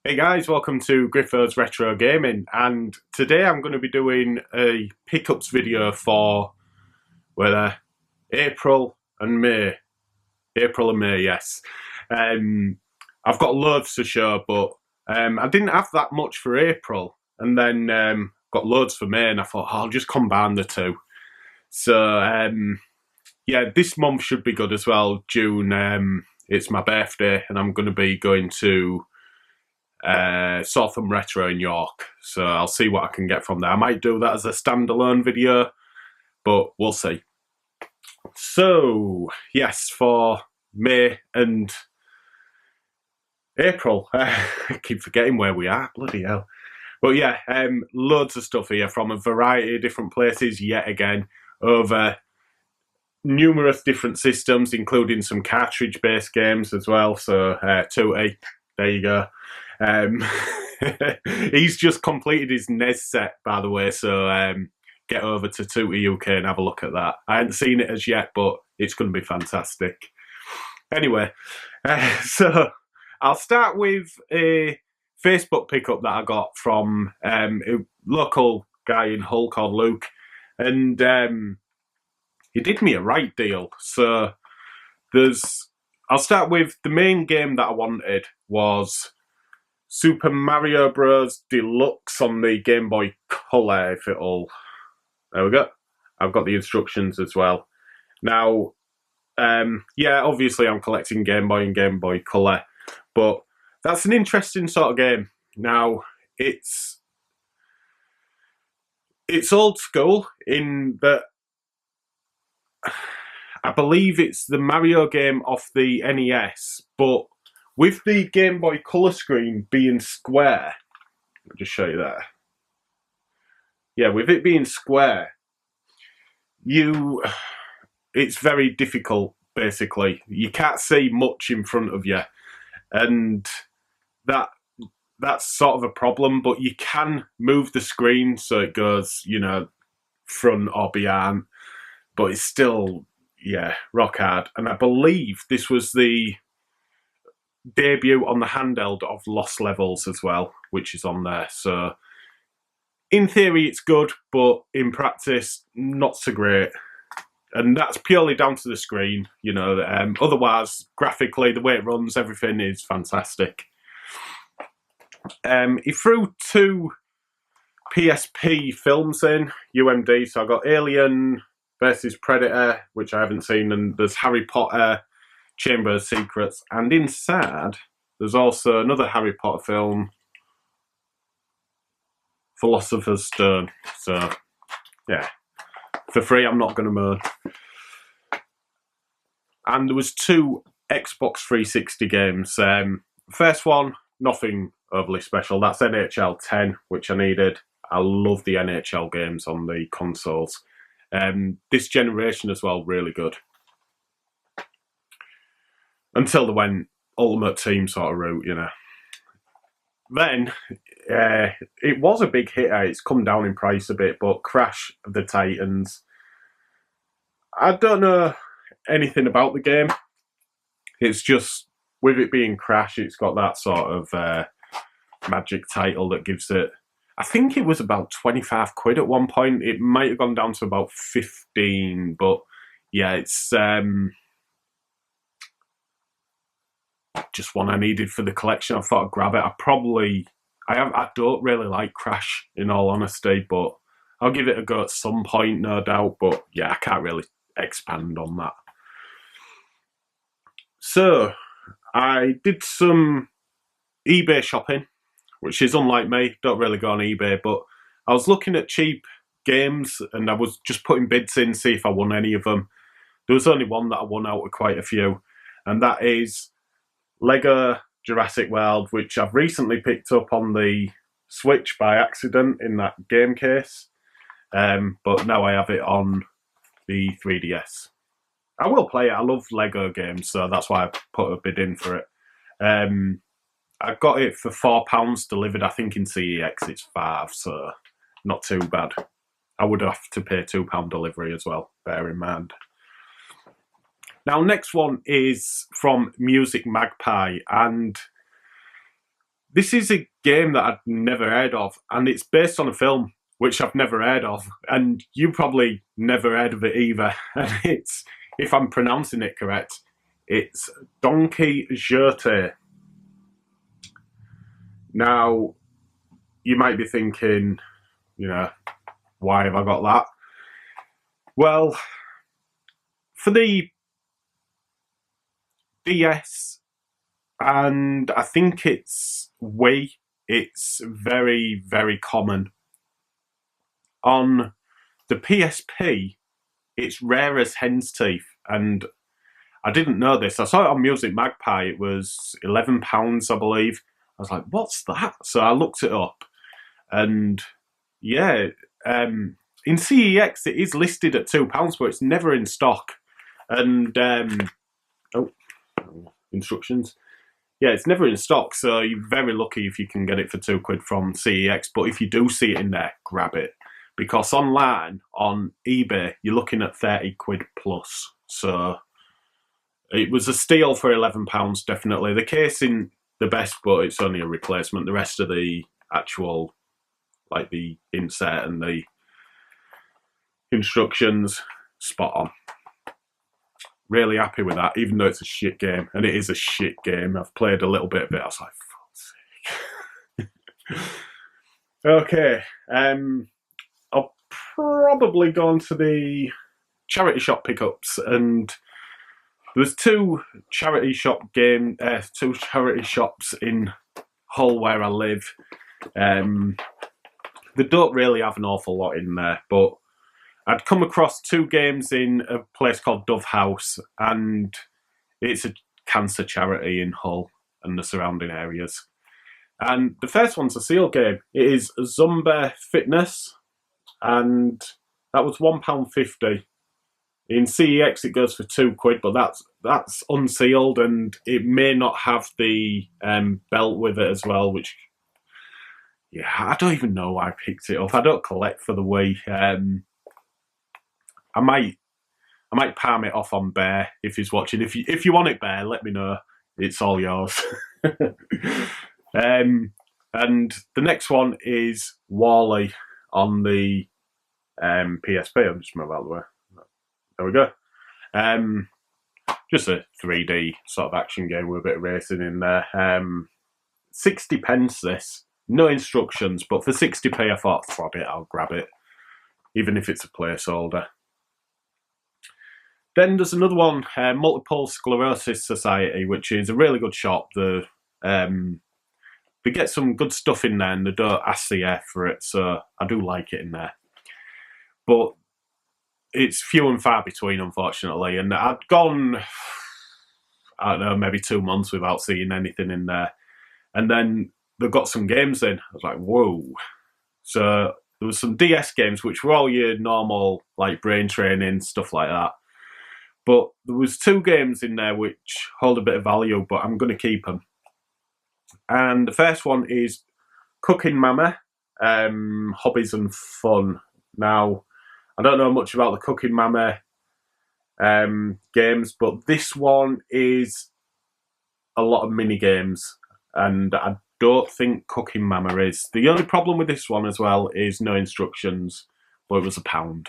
Hey guys, welcome to Griffo's Retro Gaming, and today I'm going to be doing a pickups video for whether April and May. April and May, yes. I've got loads to show, but I didn't have that much for April, and then got loads for May, and I thought I'll just combine the two. So yeah, this month should be good as well. June, it's my birthday, and I'm going to be going to Southam Retro in York, so I'll see what I can get from there. I might do that as a standalone video, but we'll see. So yes, for May and April, I keep forgetting where we are, bloody hell. But yeah, loads of stuff here from a variety of different places yet again, over numerous different systems, including some cartridge-based games as well. So Tootie, there you go. He's just completed his NES set, by the way, so get over to Tootie UK and have a look at that. I haven't seen it as yet, but it's going to be fantastic. Anyway, so I'll start with a Facebook pickup that I got from a local guy in Hull called Luke, and he did me a right deal. So I'll start with the main game that I wanted was Super Mario Bros. Deluxe on the Game Boy Color, if it'll... There we go. I've got the instructions as well. Now, yeah, obviously I'm collecting Game Boy and Game Boy Color, but that's an interesting sort of game. Now, it's old school in that I believe it's the Mario game off the NES, but with the Game Boy Color screen being square, I'll just show you that. Yeah, with it being square, it's very difficult, basically. You can't see much in front of you, and that's sort of a problem, but you can move the screen so it goes, front or behind, but it's still, yeah, rock hard. And I believe this was the debut on the handheld of Lost Levels as well, which is on there. So in theory it's good, but in practice not so great, and that's purely down to the screen. Otherwise, graphically, the way it runs, everything is fantastic. He threw two PSP films in UMD, so I got Alien versus Predator, which I haven't seen, and there's Harry Potter Chamber of Secrets, and inside there's also another Harry Potter film, Philosopher's Stone. So yeah, for free, I'm not going to moan. And there was two Xbox 360 games. First one, nothing overly special. That's NHL 10, which I needed. I love the NHL games on the consoles. This generation as well, really good. Until they went Ultimate Team sort of route, Then, it was a big hit. It's come down in price a bit, but Crash of the Titans. I don't know anything about the game. It's just, with it being Crash, it's got that sort of magic title that gives it... I think it was about 25 quid at one point. It might have gone down to about 15, but yeah, it's... just one I needed for the collection. I thought I'd grab it. I don't really like Crash, in all honesty, but I'll give it a go at some point, no doubt. But yeah, I can't really expand on that. So I did some eBay shopping, which is unlike me. Don't really go on eBay, but I was looking at cheap games and I was just putting bids in, see if I won any of them. There was only one that I won out of quite a few, and that is Lego Jurassic World, which I've recently picked up on the Switch by accident in that game case, but now I have it on the 3DS. I will play it. I love Lego games, so that's why I put a bid in for it. I got it for £4 delivered. I think in CEX it's £5, so not too bad. I would have to pay £2 delivery as well, bear in mind. Now, next one is from Music Magpie, and this is a game that I'd never heard of, and it's based on a film which I've never heard of, and you probably never heard of it either. And it's, if I'm pronouncing it correct, it's Donkey Jeté. Now, you might be thinking, you know, why have I got that? Well, for the DS, and I think it's Wii, it's very, very common. On the PSP, it's rare as hen's teeth, and I didn't know this. I saw it on Music Magpie. It was £11, I believe. I was like, what's that? So I looked it up, and yeah, in CEX it is listed at £2, but it's never in stock. And instructions. Yeah, it's never in stock, so you're very lucky if you can get it for £2 from CEX. But if you do see it in there, grab it, because online on eBay you're looking at £30 plus. So it was a steal for £11, definitely. The case in the best, but it's only a replacement. The rest of the actual, like the insert and the instructions, spot on. Really happy with that, even though it's a shit game, and it is a shit game. I've played a little bit of it. I was like, fuck's sake. Okay, I'll probably go on to the charity shop pickups, and there was two charity shops in Hull where I live. They don't really have an awful lot in there, but I'd come across two games in a place called Dove House, and it's a cancer charity in Hull and the surrounding areas. And the first one's a sealed game. It is Zumba Fitness, and that was £1.50. In CEX it goes for £2, but that's unsealed, and it may not have the belt with it as well, which, yeah, I don't even know why I picked it up. I don't collect for the Wii. I might palm it off on Bear if he's watching. If you want it, Bear, let me know. It's all yours. And the next one is Wall-E on the PSP. I'm just move out of the way. There we go. Just a 3D sort of action game with a bit of racing in there. 60p this. No instructions, but for 60p I thought, thwod it, I'll grab it, even if it's a placeholder. Then there's another one, Multiple Sclerosis Society, which is a really good shop. They get some good stuff in there, and they don't ask the F for it, so I do like it in there. But it's few and far between, unfortunately, and I'd gone, I don't know, maybe 2 months without seeing anything in there. And then they've got some games in. I was like, whoa. So there was some DS games, which were all your normal, like, brain training, stuff like that. But there was two games in there which hold a bit of value, but I'm going to keep them. And the first one is Cooking Mama, Hobbies and Fun. Now, I don't know much about the Cooking Mama games, but this one is a lot of mini games, and I don't think Cooking Mama is. The only problem with this one as well is no instructions, but it was £1.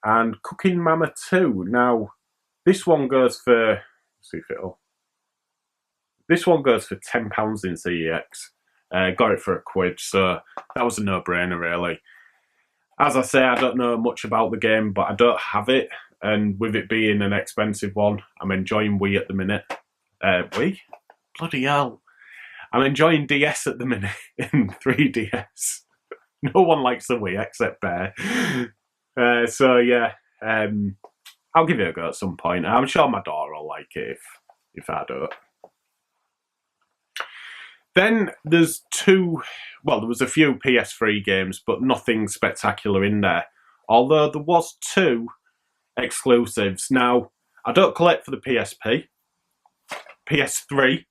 And Cooking Mama 2. Now, this one goes for, let's see if it'll. This one goes for £10 in CEX. Got it for £1, so that was a no-brainer, really. As I say, I don't know much about the game, but I don't have it, and with it being an expensive one, I'm enjoying Wii at the minute. Wii? Bloody hell. I'm enjoying DS at the minute in 3DS. No one likes the Wii except Bear. So yeah, I'll give it a go at some point. I'm sure my daughter will like it if I don't. Then there's there was a few PS3 games, but nothing spectacular in there. Although there was two exclusives. Now, I don't collect for the PSP. PS3.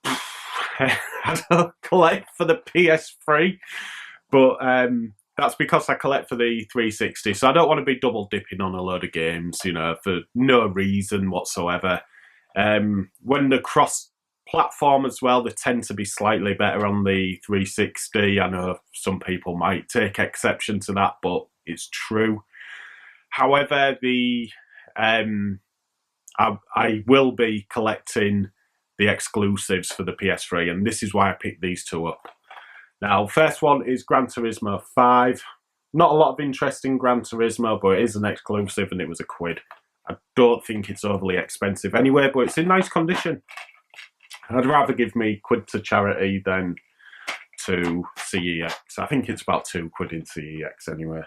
I don't collect for the PS3, but that's because I collect for the 360, so I don't want to be double dipping on a load of games, for no reason whatsoever. When they're cross-platform as well, they tend to be slightly better on the 360. I know some people might take exception to that, but it's true. However, I will be collecting the exclusives for the PS3, and this is why I picked these two up. Now, first one is Gran Turismo 5. Not a lot of interest in Gran Turismo, but it is an exclusive and it was £1. I don't think it's overly expensive anyway, but it's in nice condition. I'd rather give me £1 to charity than to CEX. I think it's about £2 in CEX anyway.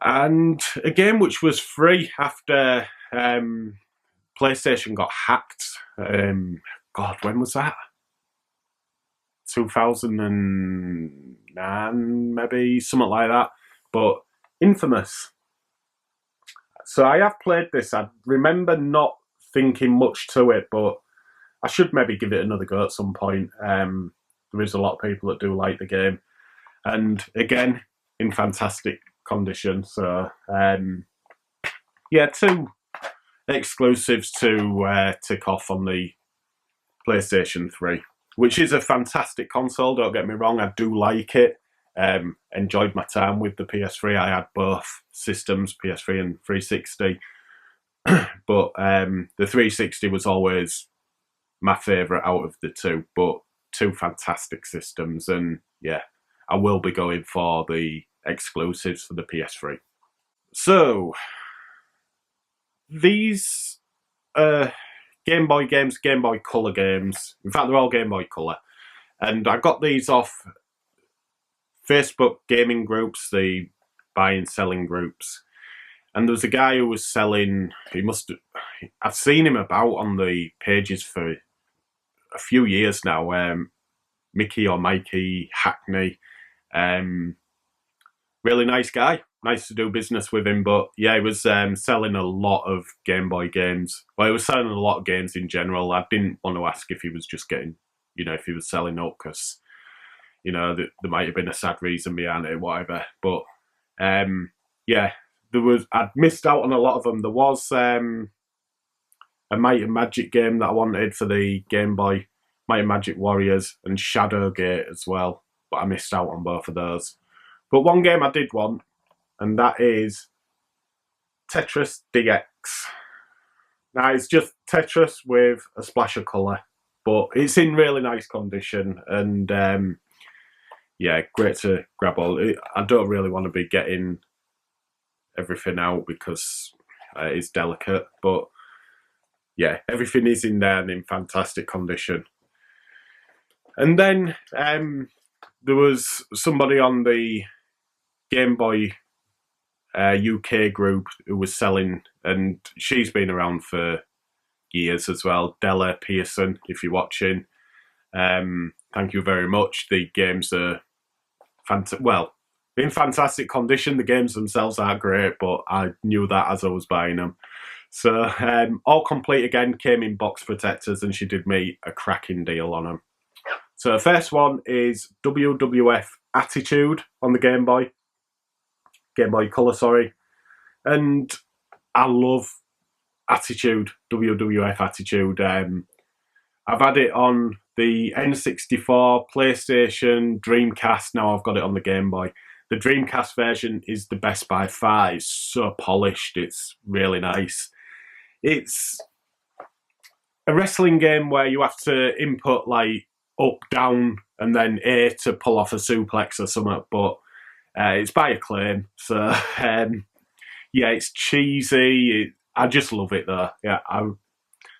And a game which was free after PlayStation got hacked. God, when was that? 2009, maybe, something like that. But Infamous. So I have played this. I remember not thinking much to it, but I should maybe give it another go at some point. There is a lot of people that do like the game. And again, in fantastic condition. So, yeah, 2 exclusives to tick off on the PlayStation 3, which is a fantastic console, don't get me wrong. I do like it. Enjoyed my time with the PS3. I had both systems, PS3 and 360. But the 360 was always my favourite out of the two. But 2 fantastic systems. And yeah, I will be going for the exclusives for the PS3. So, these Game Boy games, Game Boy Color games. In fact, they're all Game Boy Color. And I got these off Facebook gaming groups, the buying, selling groups. And there was a guy who was selling, I've seen him about on the pages for a few years now, Mickey or Mikey Hackney. Really nice guy. Nice to do business with him, but yeah, he was selling a lot of Game Boy games. Well, he was selling a lot of games in general. I didn't want to ask if he was just getting, if he was selling up, because, there might have been a sad reason behind it, whatever. But, yeah, I'd missed out on a lot of them. There was a Might and Magic game that I wanted for the Game Boy, Might and Magic Warriors, and Shadowgate as well, but I missed out on both of those. But one game I did want, and that is Tetris DX. Now, it's just Tetris with a splash of colour, but it's in really nice condition, and yeah, great to grab all. I don't really want to be getting everything out because it's delicate, but yeah, everything is in there and in fantastic condition. And then there was somebody on the Game Boy UK group who was selling, and she's been around for years as well. Della Pearson, if you're watching, thank you very much. The games are in fantastic condition. The games themselves aren't great, but I knew that as I was buying them. So all complete again, came in box protectors, and she did me a cracking deal on them. So the first one is WWF Attitude on the Game Boy Color, sorry. And I love Attitude, WWF Attitude. I've had it on the N64, PlayStation, Dreamcast. Now I've got it on the Game Boy. The Dreamcast version is the best by far. It's so polished. It's really nice. It's a wrestling game where you have to input like up, down, and then A to pull off a suplex or something, but it's by Acclaim. So, yeah, it's cheesy. I just love it though. Yeah, I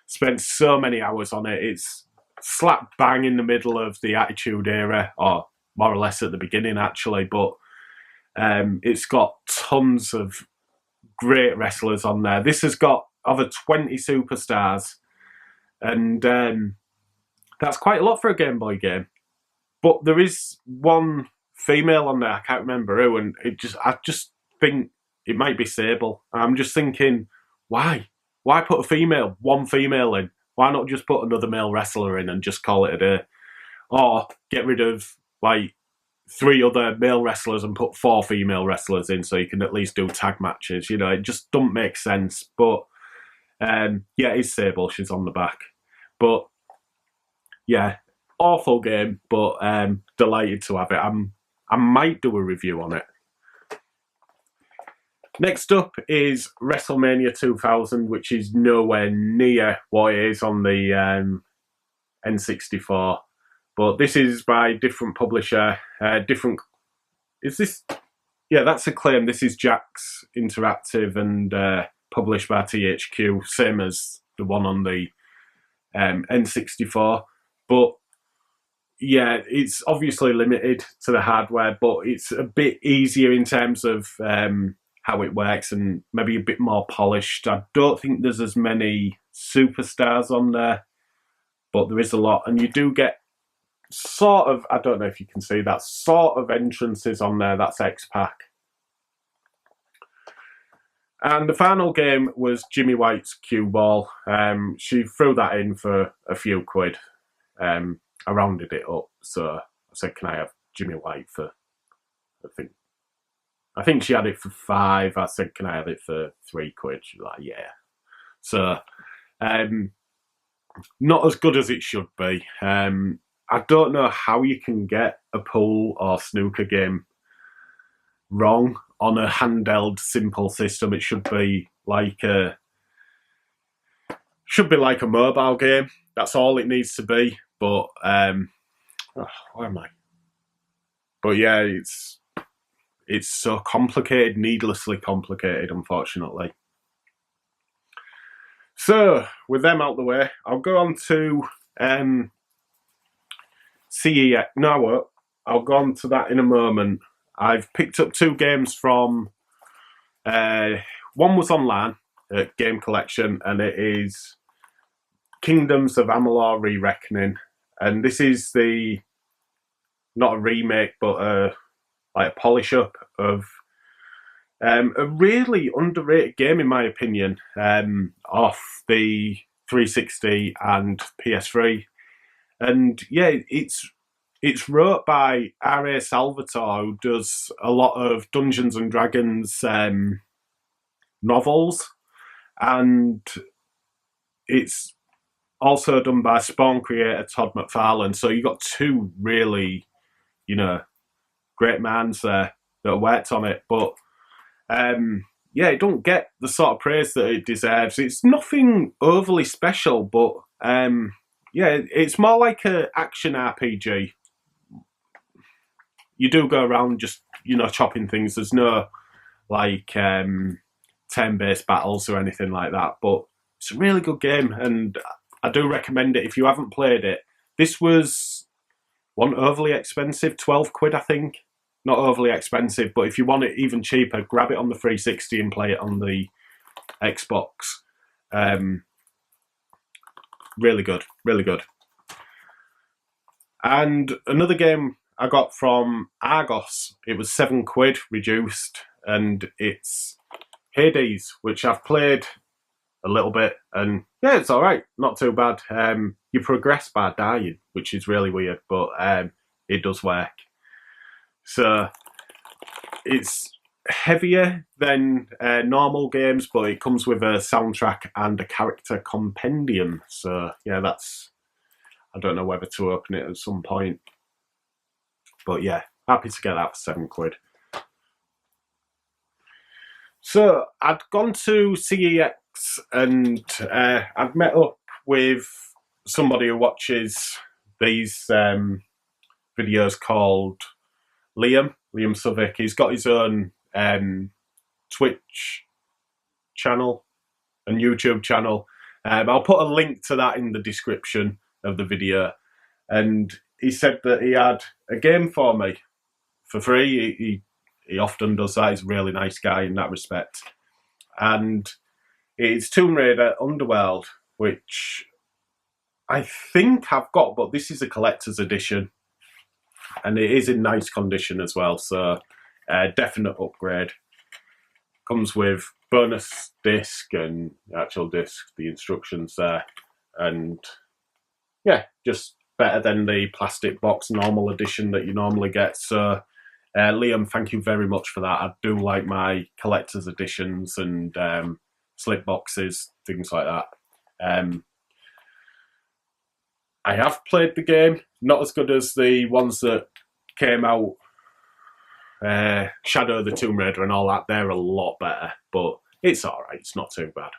spent so many hours on it. It's slap bang in the middle of the Attitude Era, or more or less at the beginning actually, but it's got tons of great wrestlers on there. This has got over 20 superstars, and that's quite a lot for a Game Boy game. But there is one female on there, I can't remember who, and I just think it might be Sable. I'm just thinking, why? Why put one female in? Why not just put another male wrestler in and just call it a day? Or get rid of like 3 other male wrestlers and put 4 female wrestlers in so you can at least do tag matches. It just doesn't make sense. But Yeah, it's Sable. She's on the back. But yeah, awful game, but delighted to have it. I might do a review on it. Next up is WrestleMania 2000, which is nowhere near what it is on the N64. But this is by different publisher. Is this? Yeah, that's Acclaim. This is Jack's Interactive and published by THQ, same as the one on the N64. But yeah, it's obviously limited to the hardware, but it's a bit easier in terms of how it works and maybe a bit more polished. I don't think there's as many superstars on there, but there is a lot. And you do get sort of, I don't know if you can see that, sort of entrances on there. That's X-Pac. And the final game was Jimmy White's Cue Ball. She threw that in for a few quid. I rounded it up, so I said, can I have Jimmy White for, I think she had it for 5. I said, can I have it for 3 quid? She's like, yeah. So, not as good as it should be. I don't know how you can get a pool or snooker game wrong on a handheld simple system. It should be like a mobile game. That's all it needs to be. But where am I? But yeah, it's so complicated, needlessly complicated, unfortunately. So with them out the way, I'll go on to CEX. No, I won't. I'll go on to that in a moment. I've picked up 2 games from. One was online at Game Collection, and it is Kingdoms of Amalur: Re-Reckoning, and this is not a remake, but like a polish up of a really underrated game, in my opinion, off the 360 and PS3. And yeah, it's wrote by R.A. Salvatore, who does a lot of Dungeons and Dragons novels, and it's also done by Spawn creator Todd McFarlane. So you got 2 really, great minds there that worked on it. But yeah, it don't get the sort of praise that it deserves. It's nothing overly special, but yeah, it's more like an action RPG. You do go around just, chopping things. There's no like turn-based battles or anything like that, but it's a really good game, and I do recommend it if you haven't played it. This wasn't overly expensive, 12 quid, I think. Not overly expensive, but if you want it even cheaper, grab it on the 360 and play it on the Xbox. Really good, really good. And another game I got from Argos, it was 7 quid reduced, and it's Hades, which I've played a little bit, and yeah, it's all right, not too bad. You progress by dying, which is really weird, but it does work. So it's heavier than normal games, but it comes with a soundtrack and a character compendium. So yeah, I don't know whether to open it at some point, but yeah, happy to get that for 7 quid. So I'd gone to CEX, and I'd met up with somebody who watches these videos called Liam Sovic. He's got his own Twitch channel and YouTube channel. I'll put a link to that in the description of the video. And he said that he had a game for me for free. He often does that. He's a really nice guy in that respect. And it's Tomb Raider Underworld, which I think I've got, but this is a collector's edition. And it is in nice condition as well, so definite upgrade. Comes with bonus disc and actual disc, the instructions there. And yeah, just better than the plastic box normal edition that you normally get. So Liam, thank you very much for that. I do like my collector's editions, and slip boxes, things like that. I have played the game, not as good as the ones that came out, Shadow of the Tomb Raider and all that. They're a lot better, but it's alright, it's not too bad.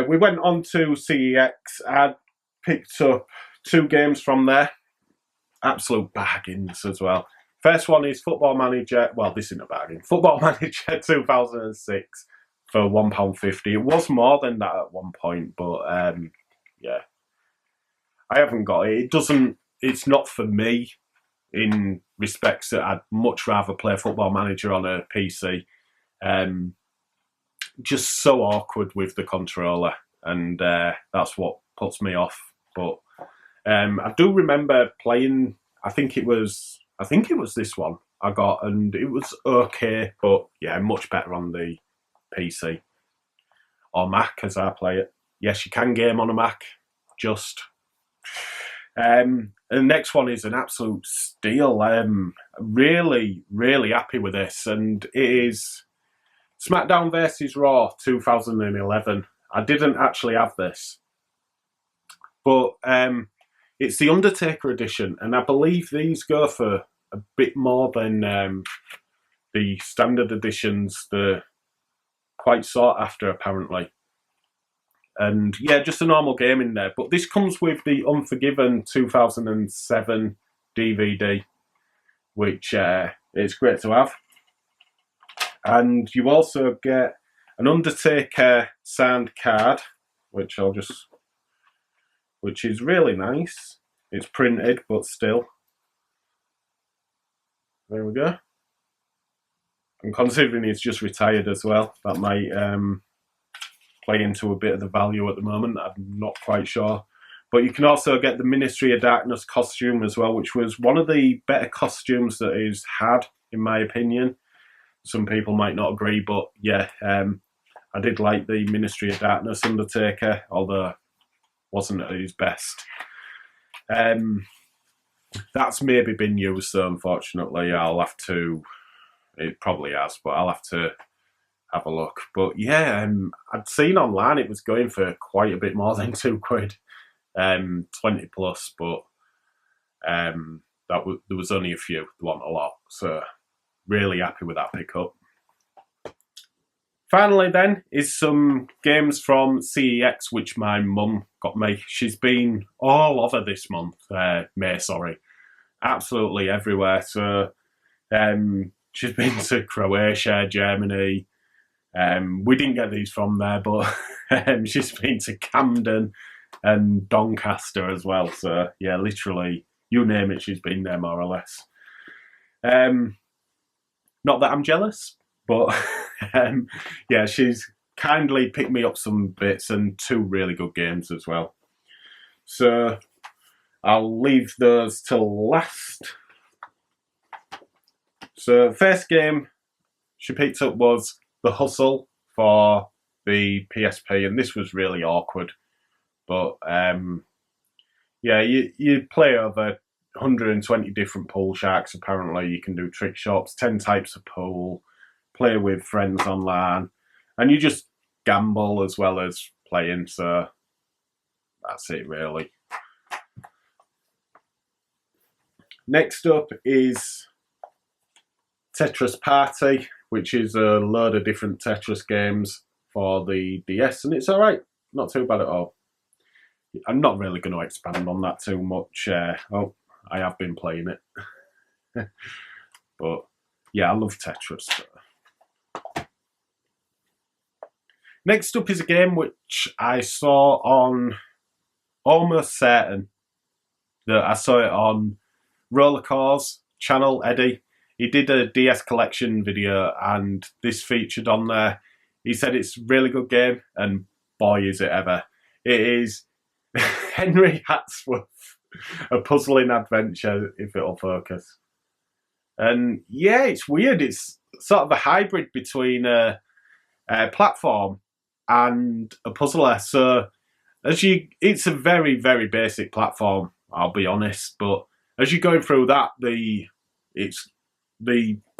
We went on to CEX. I picked up 2 games from there. Absolute bargains as well. First one is Football Manager. Well, this isn't a bargain. Football Manager 2006 for £1.50. It was more than that at one point, but yeah. I haven't got it. It's not for me in respects that I'd much rather play Football Manager on a PC. Just so awkward with the controller, and that's what puts me off. But I do remember playing. I think it was this one I got, and it was okay, but yeah, much better on the PC or Mac as I play it. Yes, you can game on a Mac. And the next one is an absolute steal. Really, really happy with this, and it is SmackDown vs Raw 2011. I didn't actually have this, but it's the Undertaker edition, and I believe these go for a bit more than the standard editions. They're quite sought after, apparently. And yeah, just a normal game in there. But this comes with the Unforgiven 2007 DVD, which it's great to have. And you also get an Undertaker signed card, which is really nice. It's printed, but still. There we go. And considering he's just retired as well, that might play into a bit of the value at the moment. I'm not quite sure. But you can also get the Ministry of Darkness costume as well, which was one of the better costumes that he's had, in my opinion. Some people might not agree, but yeah, I did like the Ministry of Darkness Undertaker, although wasn't at his best. That's maybe been used, though, unfortunately. It probably has, but I'll have to have a look. But yeah, I'd seen online it was going for quite a bit more than £2, 20 plus, but there was only a few, there wasn't a lot. So really happy with that pickup. Finally then is some games from CEX, which my mum got me. She's been all over this month, May, sorry. Absolutely everywhere. So she's been to Croatia, Germany. We didn't get these from there, but she's been to Camden and Doncaster as well. So yeah, literally, you name it, she's been there more or less. Not that I'm jealous, but yeah, she's kindly picked me up some bits and 2 really good games as well. So I'll leave those till last. So first game she picked up was The Hustle for the PSP, and this was really awkward. But yeah, you play over 120 different pool sharks, apparently. You can do trick shots, 10 types of pool, play with friends online, and you just gamble as well as playing, so that's it really. Next up is Tetris Party, which is a load of different Tetris games for the DS, and it's alright, not too bad at all. I'm not really going to expand on that too much. I have been playing it. But yeah, I love Tetris. Next up is a game which I saw on, almost certain that I saw it on Rollercore's channel, Eddie. He did a DS collection video and this featured on there. He said it's a really good game, and boy is it ever. It is Henry Hatsworth, a puzzling adventure, if it'll focus. And yeah, it's weird. It's sort of a hybrid between a platform and a puzzler. So it's a very, very basic platform, I'll be honest. But as you're going through that, the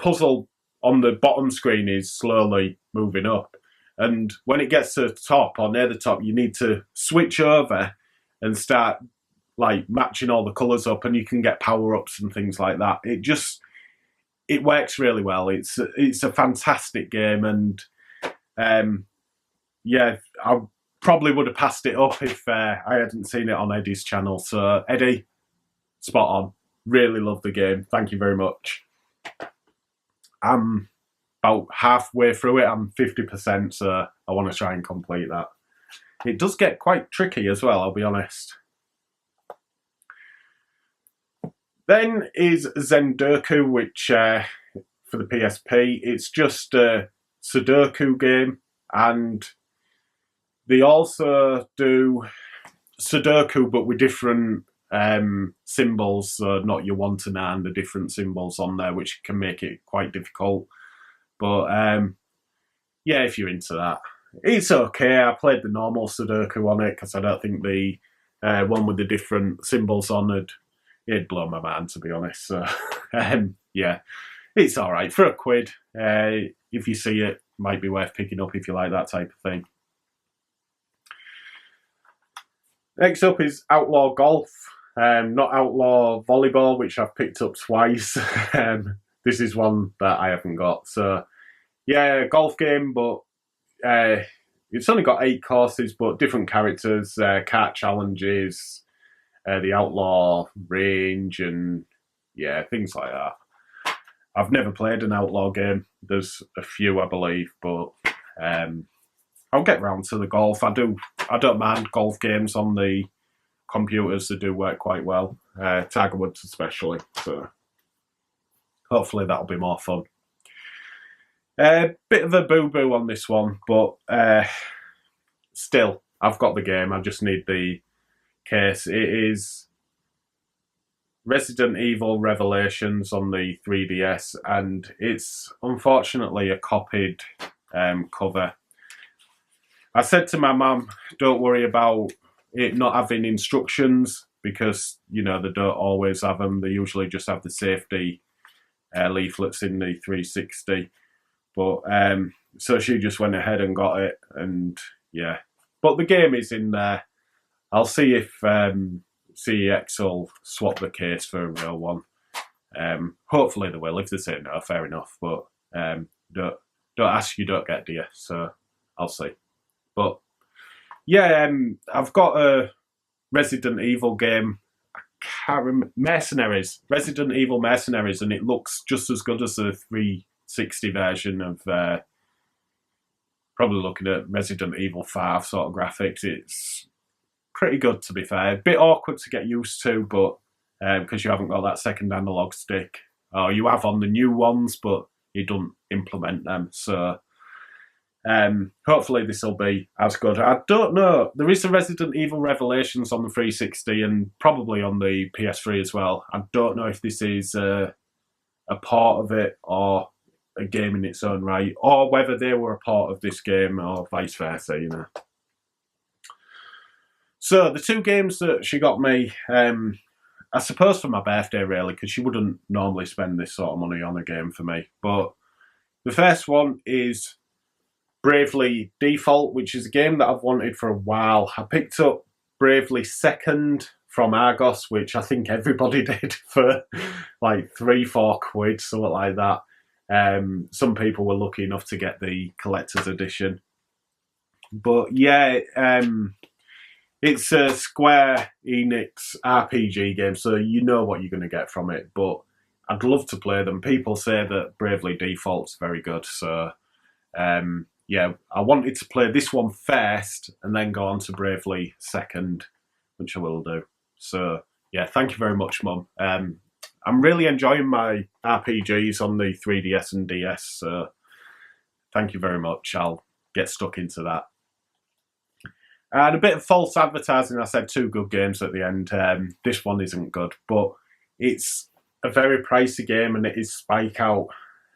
puzzle on the bottom screen is slowly moving up. And when it gets to the top or near the top, you need to switch over and start like matching all the colours up, and you can get power-ups and things like that. It works really well. It's a fantastic game, and yeah, I probably would have passed it up if I hadn't seen it on Eddie's channel. So Eddie, spot on. Really love the game. Thank you very much. I'm about halfway through it. I'm 50%, so I want to try and complete that. It does get quite tricky as well, I'll be honest. Then is Zendoku, which for the PSP, it's just a Sudoku game, and they also do Sudoku but with different symbols, so not your 1 to 9, the different symbols on there, which can make it quite difficult. But yeah, if you're into that, it's okay. I played the normal Sudoku on it because I don't think the one with the different symbols on it'd blow my mind, to be honest. So yeah, it's all right for £1. If you see it, might be worth picking up if you like that type of thing. Next up is Outlaw Golf, not Outlaw Volleyball, which I've picked up twice. This is one that I haven't got. So yeah, golf game, but it's only got 8 courses, but different characters, kart challenges, the Outlaw range, and yeah, things like that. I've never played an Outlaw game. There's a few, I believe, but I'll get round to the golf. I don't mind golf games on the computers. They do work quite well. Tiger Woods especially. So hopefully that'll be more fun. Bit of a boo-boo on this one, but still, I've got the game. I just need the case. It is Resident Evil Revelations on the 3DS, and it's unfortunately a copied cover. I said to my mum, don't worry about it not having instructions, because, you know, they don't always have them. They usually just have the safety leaflets in the 360. But so she just went ahead and got it, and yeah. But the game is in there. I'll see if CEX will swap the case for a real one. Hopefully they will. If they say no, fair enough. But don't ask, you don't get, do you? So I'll see. But yeah, I've got a Resident Evil game. I can't remember. Mercenaries. Resident Evil Mercenaries, and it looks just as good as the 360 version of probably looking at Resident Evil 5 sort of graphics. It's pretty good, to be fair. A bit awkward to get used to, but because you haven't got that second analog stick. Or you have on the new ones, but you don't implement them. So hopefully this will be as good. I don't know. There is a Resident Evil Revelations on the 360 and probably on the PS3 as well. I don't know if this is a part of it or a game in its own right, or whether they were a part of this game or vice versa, you know. So the 2 games that she got me, I suppose for my birthday really, because she wouldn't normally spend this sort of money on a game for me. But the first one is Bravely Default, which is a game that I've wanted for a while. I picked up Bravely Second from Argos, which I think everybody did for like £3-4, something like that. Some people were lucky enough to get the collector's edition. But yeah, it's a Square Enix RPG game, so you know what you're going to get from it. But I'd love to play them. People say that Bravely Default's very good, so yeah, I wanted to play this one first and then go on to Bravely Second, which I will do. So yeah, thank you very much, Mum. I'm really enjoying my RPGs on the 3DS and DS, so thank you very much. I'll get stuck into that. And a bit of false advertising. I said 2 good games at the end. This one isn't good, but it's a very pricey game, and it is Spike Out,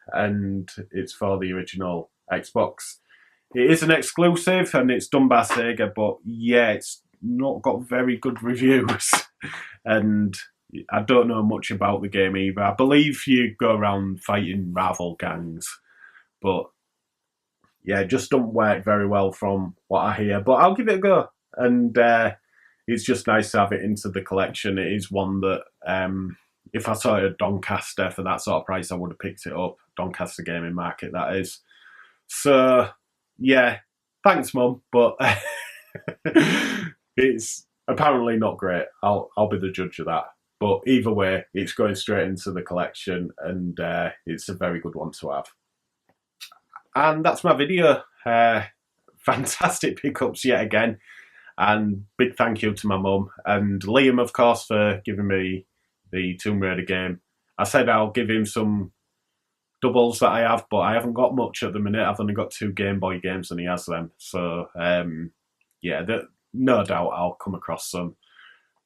and it's for the original Xbox. It is an exclusive, and it's done by Sega, but yeah, it's not got very good reviews. And I don't know much about the game either. I believe you go around fighting rival gangs, but yeah, it just don't work very well from what I hear. But I'll give it a go, and it's just nice to have it into the collection. It is one that if I saw it at Doncaster for that sort of price, I would have picked it up. Doncaster Gaming Market, that is. So yeah, thanks, Mum, but it's apparently not great. I'll be the judge of that. But either way, it's going straight into the collection, and it's a very good one to have. And that's my video. Fantastic pickups yet again. And big thank you to my mum. And Liam, of course, for giving me the Tomb Raider game. I said I'll give him some doubles that I have, but I haven't got much at the minute. I've only got 2 Game Boy games and he has them. So, yeah, no doubt I'll come across some.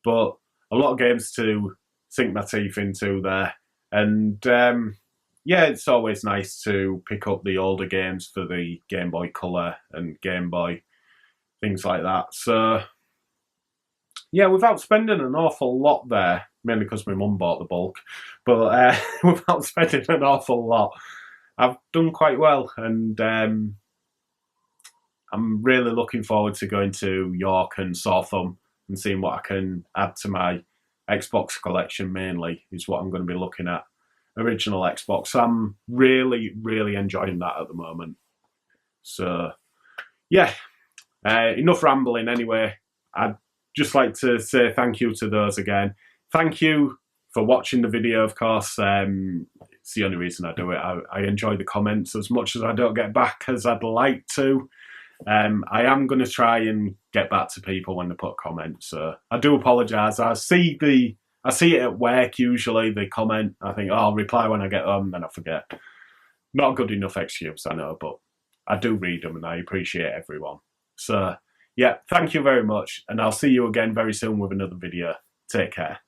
But a lot of games to sink my teeth into there. And yeah, it's always nice to pick up the older games for the Game Boy Color and Game Boy, things like that. So, yeah, without spending an awful lot there, mainly because my mum bought the bulk, but without spending an awful lot, I've done quite well. And I'm really looking forward to going to York and Sawthumb and seeing what I can add to my Xbox collection mainly, is what I'm going to be looking at. Original Xbox. I'm really, really enjoying that at the moment. So, yeah, enough rambling anyway. I'd just like to say thank you to those again. Thank you for watching the video, of course. It's the only reason I do it. I enjoy the comments as much as I don't get back as I'd like to. I am going to try and get back to people when they put comments. So I do apologise. I see it at work usually, the comment. I think, oh, I'll reply when I get home, then I forget. Not a good enough excuse, I know, but I do read them and I appreciate everyone. So, yeah, thank you very much. And I'll see you again very soon with another video. Take care.